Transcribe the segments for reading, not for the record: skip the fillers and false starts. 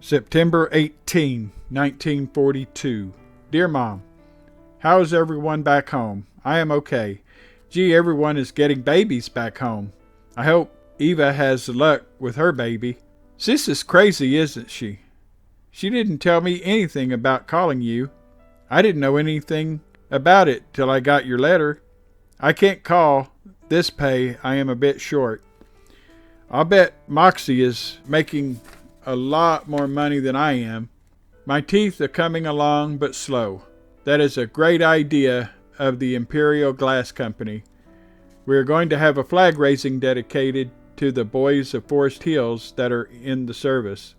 September 18, 1942. Dear Mom, how is everyone back home? I am okay. Gee, everyone is getting babies back home. I hope Eva has luck with her baby. Sis is crazy, isn't she? She didn't tell me anything about calling you. I didn't know anything about it till I got your letter. I can't call this pay. I am a bit short. I'll bet Moxie is making a lot more money than I am. My teeth are coming along but slow. That is a great idea of the Imperial Glass Company. We are going to have a flag raising dedicated to the boys of Forest Hills that are in the service.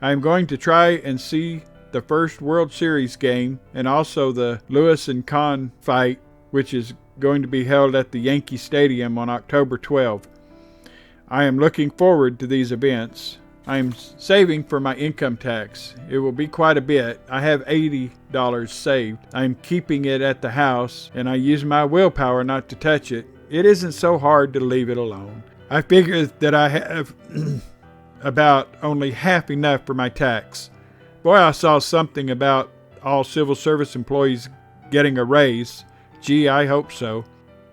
I am going to try and see the first World Series game and also the Lewis and Kahn fight, which is going to be held at the Yankee Stadium on October 12. I am looking forward to these events. I am saving for my income tax. It will be quite a bit. I have $80 saved. I am keeping it at the house, and I use my willpower not to touch it. It isn't so hard to leave it alone. I figure that I have about only half enough for my tax. Boy, I saw something about all civil service employees getting a raise. Gee, I hope so.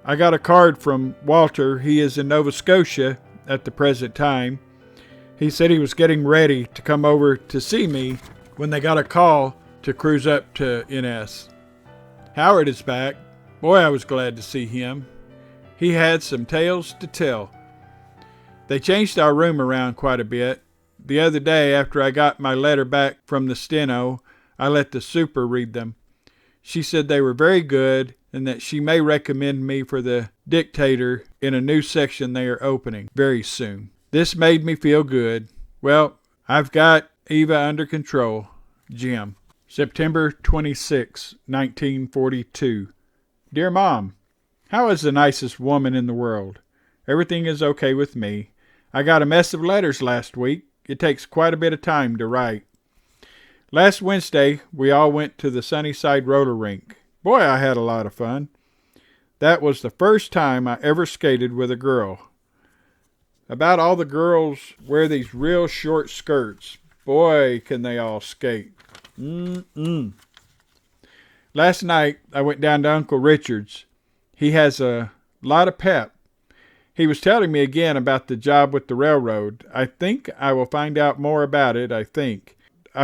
I got a card from Walter. He is in Nova Scotia at the present time. He said he was getting ready to come over to see me when they got a call to cruise up to NS. Howard is back. Boy, I was glad to see him. He had some tales to tell. They changed our room around quite a bit. The other day, after I got my letter back from the steno, I let the super read them. She said they were very good and that she may recommend me for the dictator in a new section they are opening very soon. This made me feel good. Well, I've got Eva under control. Jim. September 26, 1942. Dear Mom, how is the nicest woman in the world? Everything is okay with me. I got a mess of letters last week. It takes quite a bit of time to write. Last Wednesday, we all went to the Sunnyside roller rink. Boy, I had a lot of fun. That was the first time I ever skated with a girl. About all the girls wear these real short skirts. Boy, can they all skate. Last night, I went down to Uncle Richard's. He has a lot of pep. He was telling me again about the job with the railroad. I think I will find out more about it, I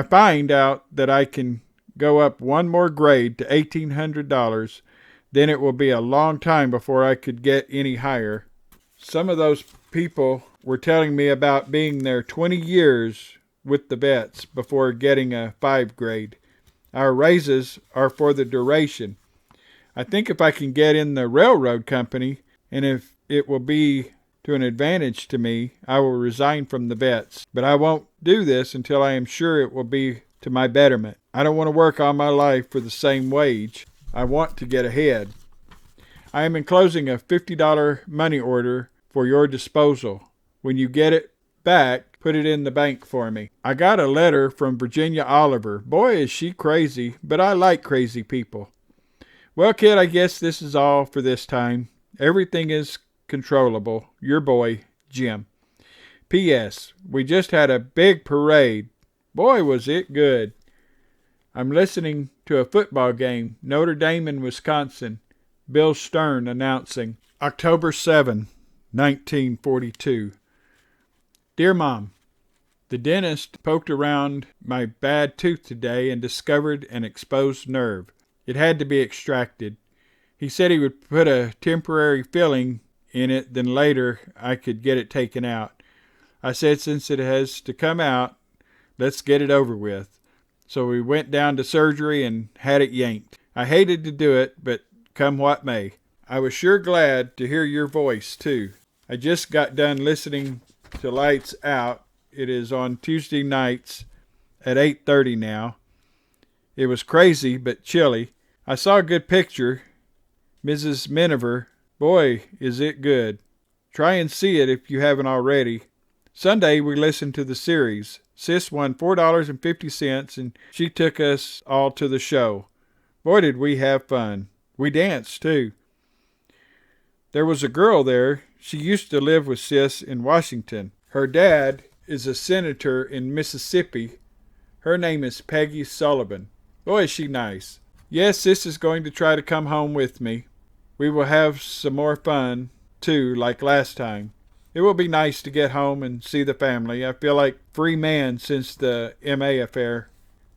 find out that I can go up one more grade to $1,800. Then it will be a long time before I could get any higher. Some of those people were telling me about being there 20 years with the vets before getting a 5 grade. Our raises are for the duration. I think if I can get in the railroad company, and if it will be to an advantage to me, I will resign from the vets. But I won't do this until I am sure it will be to my betterment. I don't want to work all my life for the same wage. I want to get ahead. I am enclosing a $50 money order for your disposal. When you get it back, put it in the bank for me. I got a letter from Virginia Oliver. Boy, is she crazy, but I like crazy people. Well, kid, I guess this is all for this time. Everything is controllable. Your boy, Jim. P.S. We just had a big parade. Boy, was it good. I'm listening to a football game, Notre Dame and Wisconsin. Bill Stern announcing. October 7, 1942. Dear Mom, the dentist poked around my bad tooth today and discovered an exposed nerve. It had to be extracted. He said he would put a temporary filling in it, then later I could get it taken out. I said since it has to come out, let's get it over with. So we went down to surgery and had it yanked. I hated to do it, but come what may. I was sure glad to hear your voice, too. I just got done listening to Lights Out. It is on Tuesday nights at 8:30 now. It was crazy but chilly. I saw a good picture. Mrs. Miniver. Boy, is it good. Try and see it if you haven't already. Sunday we listened to the series. Sis won $4.50 and she took us all to the show. Boy, did we have fun. We danced, too. There was a girl there. She used to live with Sis in Washington. Her dad is a senator in Mississippi. Her name is Peggy Sullivan. Boy, is she nice. Yes, Sis is going to try to come home with me. We will have some more fun, too, like last time. It will be nice to get home and see the family. I feel like free man since the MA affair.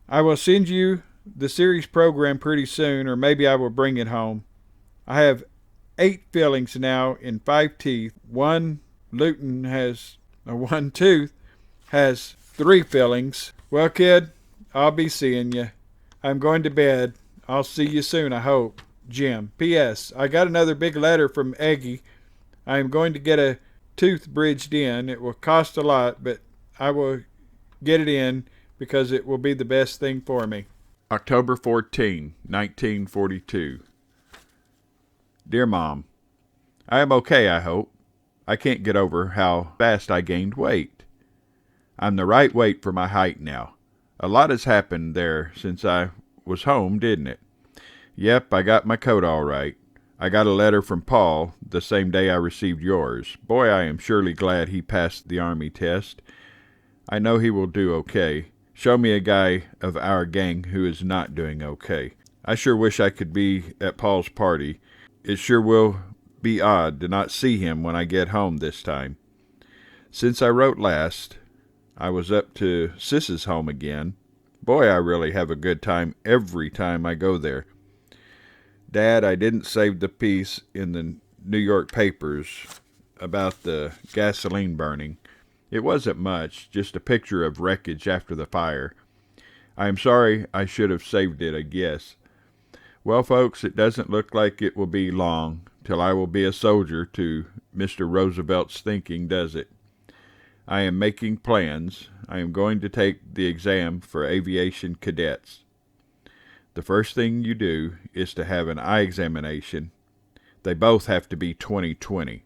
I will send you the series program pretty soon, or maybe I will bring it home. I have 8 fillings now in 5 teeth. One tooth has 3 fillings. Well, kid, I'll be seeing you. I'm going to bed. I'll see you soon, I hope. Jim. P.S. I got another big letter from Eggie. I am going to get a tooth bridged in. It will cost a lot, but I will get it in because it will be the best thing for me. October 14, 1942. Dear Mom, I am okay, I hope. I can't get over how fast I gained weight. I'm the right weight for my height now. A lot has happened there since I was home, didn't it? Yep, I got my coat all right. I got a letter from Paul the same day I received yours. Boy, I am surely glad he passed the Army test. I know he will do okay. Show me a guy of our gang who is not doing okay. I sure wish I could be at Paul's party. It sure will be odd to not see him when I get home this time. Since I wrote last, I was up to Sis's home again. Boy, I really have a good time every time I go there. Dad, I didn't save the piece in the New York papers about the gasoline burning. It wasn't much, just a picture of wreckage after the fire. I am sorry, I should have saved it, I guess. Well, folks, it doesn't look like it will be long till I will be a soldier to Mr. Roosevelt's thinking, does it? I am making plans. I am going to take the exam for aviation cadets. The first thing you do is to have an eye examination. They both have to be 20/20.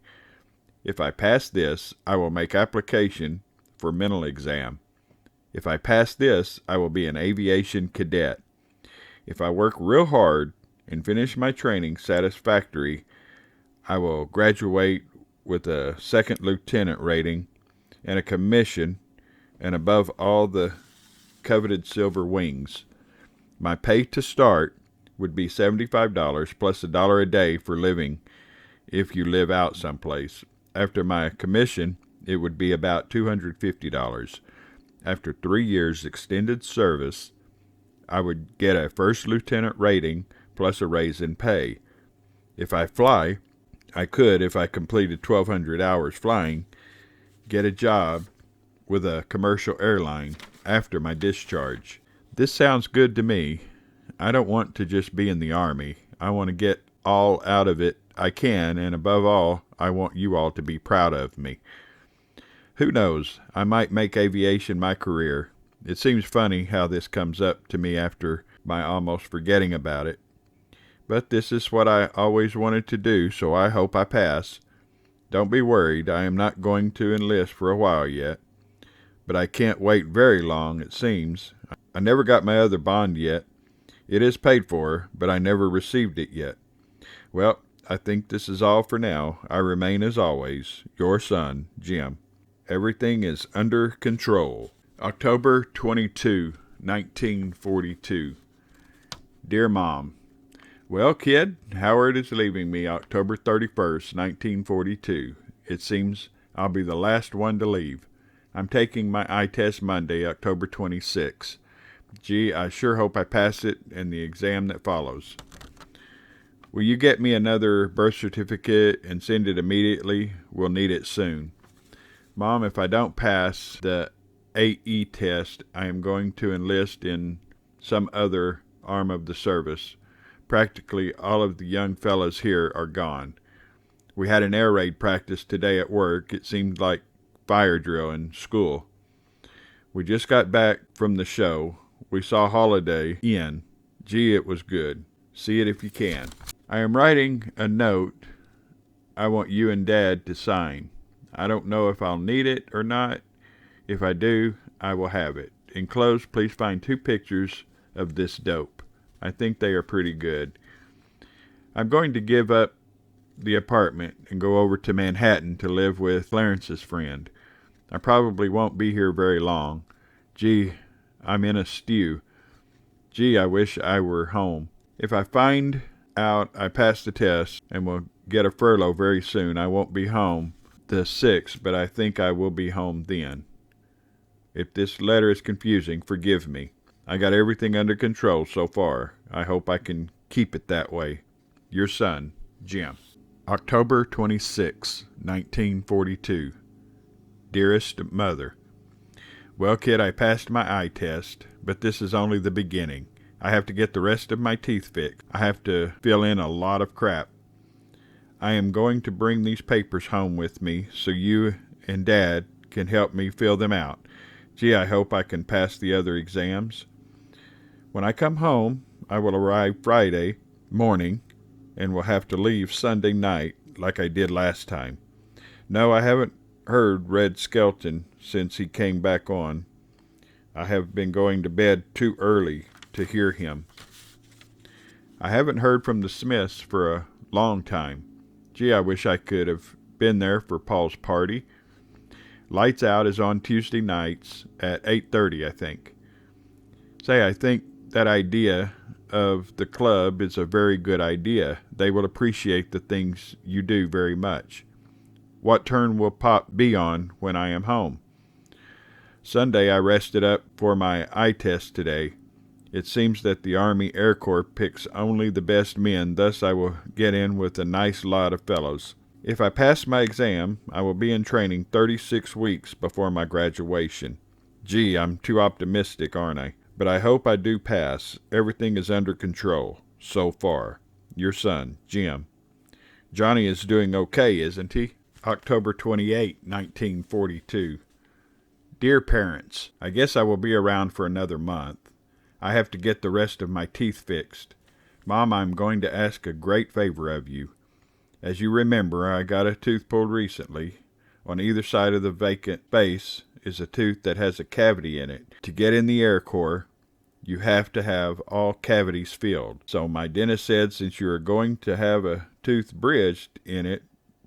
If I pass this, I will make application for mental exam. If I pass this, I will be an aviation cadet. If I work real hard and finish my training satisfactory, I will graduate with a 2nd lieutenant rating and a commission, and above all the coveted silver wings. My pay to start would be $75 plus $1 a day for living if you live out someplace. After my commission, it would be about $250. After 3 years extended service, I would get a 1st lieutenant rating plus a raise in pay. If I fly, I could, if I completed 1,200 hours flying, get a job with a commercial airline after my discharge. This sounds good to me. I don't want to just be in the Army. I want to get all out of it I can, and above all, I want you all to be proud of me. Who knows? I might make aviation my career. It seems funny how this comes up to me after my almost forgetting about it. But this is what I always wanted to do, so I hope I pass. Don't be worried. I am not going to enlist for a while yet. But I can't wait very long, it seems. I never got my other bond yet. It is paid for, but I never received it yet. Well, I think this is all for now. I remain, as always, your son, Jim. Everything is under control. October 22, 1942. Dear Mom, well, kid, Howard is leaving me October 31st, 1942. It seems I'll be the last one to leave. I'm taking my eye test Monday, October 26. Gee, I sure hope I pass it and the exam that follows. Will you get me another birth certificate and send it immediately? We'll need it soon. Mom, if I don't pass the AE test, I am going to enlist in some other arm of the service. Practically all of the young fellows here are gone. We had an air raid practice today at work. It seemed like fire drill in school. We just got back from the show. We saw Holiday Inn. Gee, it was good. See it if you can. I am writing a note I want you and Dad to sign. I don't know if I'll need it or not. If I do, I will have it. Enclosed, please find 2 pictures of this dope. I think they are pretty good. I'm going to give up the apartment and go over to Manhattan to live with Clarence's friend. I probably won't be here very long. Gee, I'm in a stew. Gee, I wish I were home. If I find out I passed the test and will get a furlough very soon, I won't be home the 6th, but I think I will be home then. If this letter is confusing, forgive me. I got everything under control so far. I hope I can keep it that way. Your son, Jim. October 26, 1942. Dearest Mother, well, kid, I passed my eye test, but this is only the beginning. I have to get the rest of my teeth fixed. I have to fill in a lot of crap. I am going to bring these papers home with me so you and Dad can help me fill them out. Gee, I hope I can pass the other exams. When I come home, I will arrive Friday morning and will have to leave Sunday night like I did last time. No, I haven't heard Red Skelton since he came back on. I have been going to bed too early to hear him. I haven't heard from the Smiths for a long time. Gee, I wish I could have been there for Paul's party. Lights Out is on Tuesday nights at 8:30, I think. Say, I think that idea of the club is a very good idea. They will appreciate the things you do very much. What turn will Pop be on when I am home? Sunday I rested up for my eye test today. It seems that the Army Air Corps picks only the best men, thus I will get in with a nice lot of fellows. If I pass my exam, I will be in training 36 weeks before my graduation. Gee, I'm too optimistic, aren't I? But I hope I do pass. Everything is under control, so far. Your son, Jim. Johnny is doing okay, isn't he? October 28, 1942. Dear parents, I guess I will be around for another month. I have to get the rest of my teeth fixed. Mom, I'm going to ask a great favor of you. As you remember, I got a tooth pulled recently. On either side of the vacant face is a tooth that has a cavity in it. To get in the Air Corps, you have to have all cavities filled. So my dentist said since you are going to have a tooth bridged in it,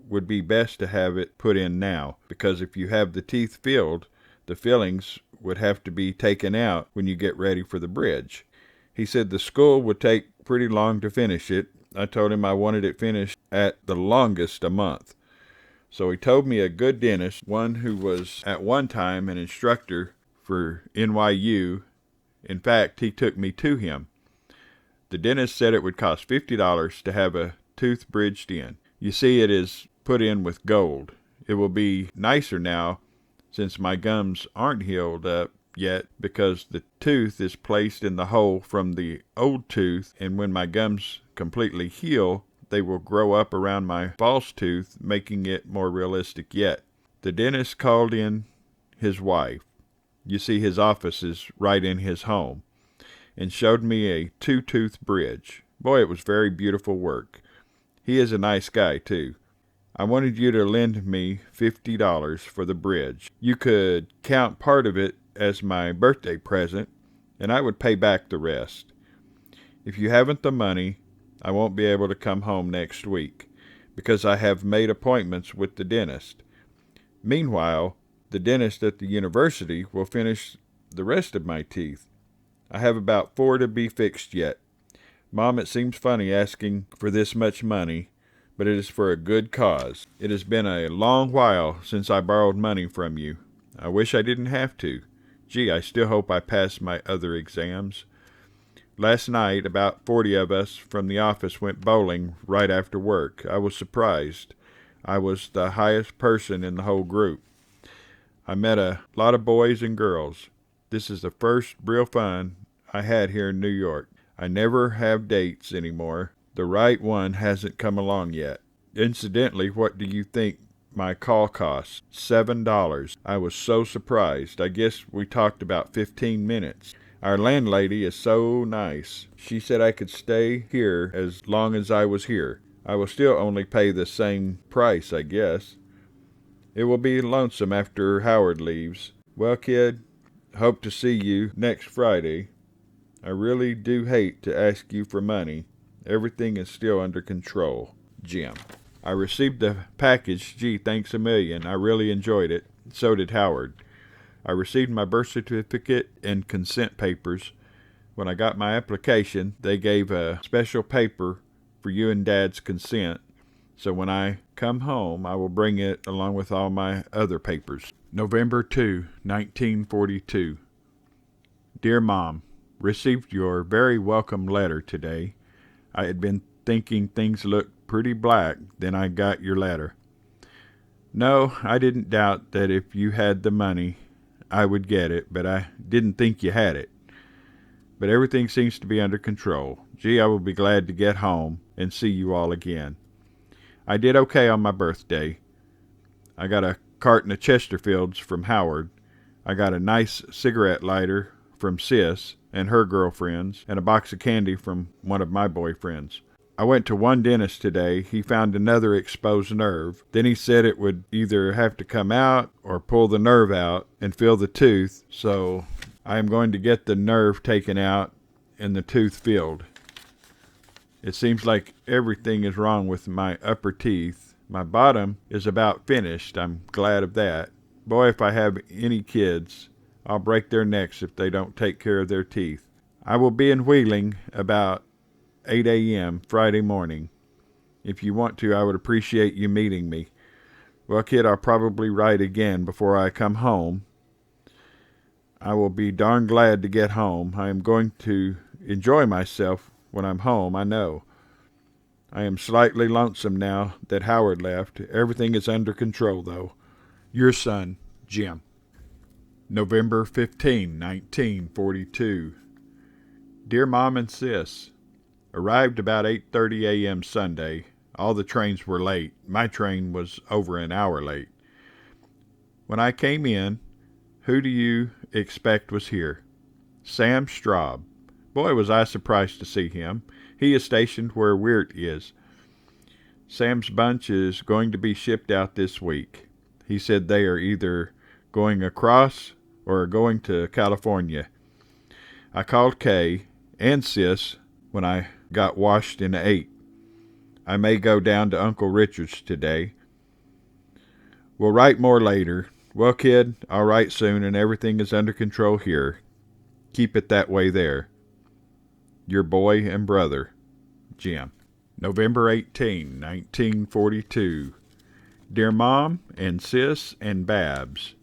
would be best to have it put in now, because if you have the teeth filled, the fillings would have to be taken out when you get ready for the bridge. He said the school would take pretty long to finish it. I told him I wanted it finished at the longest a month. So he told me a good dentist, one who was at one time an instructor for NYU. In fact, he took me to him. The dentist said it would cost $50 to have a tooth bridged in. You see, it is put in with gold. It will be nicer now since my gums aren't healed up yet because the tooth is placed in the hole from the old tooth, and when my gums completely heal, they will grow up around my false tooth, making it more realistic yet. The dentist called in his wife. You see, his office is right in his home, and showed me a two-tooth bridge. Boy, it was very beautiful work. He is a nice guy, too. I wanted you to lend me $50 for the bridge. You could count part of it as my birthday present, and I would pay back the rest. If you haven't the money, I won't be able to come home next week, because I have made appointments with the dentist. Meanwhile, the dentist at the university will finish the rest of my teeth. I have about 4 to be fixed yet. Mom, it seems funny asking for this much money, but it is for a good cause. It has been a long while since I borrowed money from you. I wish I didn't have to. Gee, I still hope I pass my other exams. Last night, about 40 of us from the office went bowling right after work. I was surprised. I was the highest person in the whole group. I met a lot of boys and girls. This is the first real fun I had here in New York. I never have dates anymore. The right one hasn't come along yet. Incidentally, what do you think my call cost? $7. I was so surprised. I guess we talked about 15 minutes. Our landlady is so nice. She said I could stay here as long as I was here. I will still only pay the same price, I guess. It will be lonesome after Howard leaves. Well, kid, hope to see you next Friday. I really do hate to ask you for money. Everything is still under control. Jim. I received the package. Gee, thanks a million. I really enjoyed it. So did Howard. I received my birth certificate and consent papers. When I got my application, they gave a special paper for you and Dad's consent. So when I come home, I will bring it along with all my other papers. November 2, 1942. Dear Mom, received your very welcome letter today. I had been thinking things looked pretty black, then I got your letter. No, I didn't doubt that if you had the money, I would get it, but I didn't think you had it. But everything seems to be under control. Gee, I will be glad to get home and see you all again. I did okay on my birthday. I got a carton of Chesterfields from Howard. I got a nice cigarette lighter from Sis and her girlfriends, and a box of candy from one of my boyfriends. I went to one dentist today. He found another exposed nerve. Then he said it would either have to come out or pull the nerve out and fill the tooth, so I am going to get the nerve taken out and the tooth filled. It seems like everything is wrong with my upper teeth. My bottom is about finished. I'm glad of that. Boy, if I have any kids, I'll break their necks if they don't take care of their teeth. I will be in Wheeling about 8 a.m. Friday morning. If you want to, I would appreciate you meeting me. Well, kid, I'll probably write again before I come home. I will be darn glad to get home. I am going to enjoy myself when I'm home, I know. I am slightly lonesome now that Howard left. Everything is under control, though. Your son, Jim. November 15, 1942. Dear Mom and Sis, arrived about 8:30 a.m. Sunday. All the trains were late. My train was over an hour late. When I came in, who do you expect was here? Sam Straub. Boy, was I surprised to see him. He is stationed where Weert is. Sam's bunch is going to be shipped out this week. He said they are either going across or going to California. I called Kay and Sis when I got washed and ate. I may go down to Uncle Richard's today. We'll write more later. Well, kid, I'll write soon and everything is under control here. Keep it that way there. Your boy and brother, Jim. November 18, 1942. Dear Mom and Sis and Babs,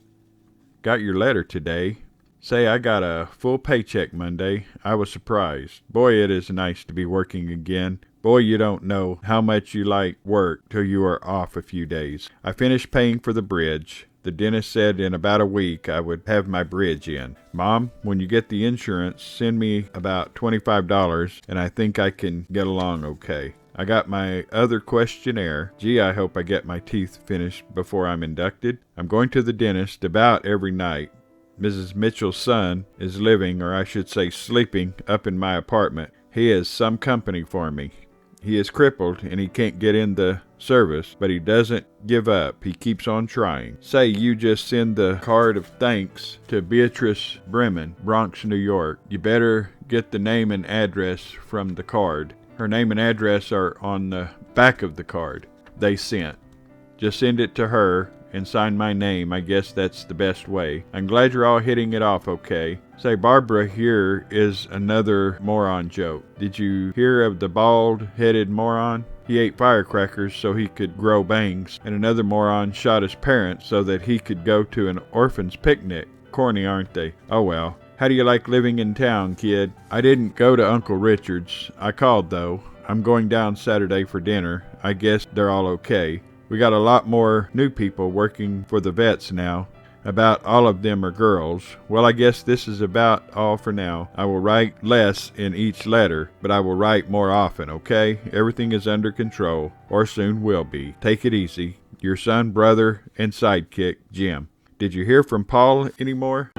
got your letter today. Say, I got a full paycheck Monday. I was surprised. Boy, it is nice to be working again. Boy, you don't know how much you like work till you are off a few days. I finished paying for the bridge. The dentist said in about a week I would have my bridge in. Mom, when you get the insurance, send me about $25, and I think I can get along okay. I got my other questionnaire. Gee, I hope I get my teeth finished before I'm inducted. I'm going to the dentist about every night. Mrs. Mitchell's son is living, or I should say sleeping, up in my apartment. He is some company for me. He is crippled and he can't get in the service, but he doesn't give up. He keeps on trying. Say you just send the card of thanks to Beatrice Bremen, Bronx, New York. You better get the name and address from the card. Her name and address are on the back of the card they sent. Just send it to her and sign my name. I guess that's the best way. I'm glad you're all hitting it off okay. Say, Barbara here is another moron joke. Did you hear of the bald-headed moron? He ate firecrackers so he could grow bangs, and another moron shot his parents so that he could go to an orphan's picnic. Corny, aren't they? Oh well. How do you like living in town, kid? I didn't go to Uncle Richard's. I called, though. I'm going down Saturday for dinner. I guess they're all okay. We got a lot more new people working for the vets now. About all of them are girls. Well, I guess this is about all for now. I will write less in each letter, but I will write more often, okay? Everything is under control, or soon will be. Take it easy. Your son, brother, and sidekick, Jim. Did you hear from Paul anymore?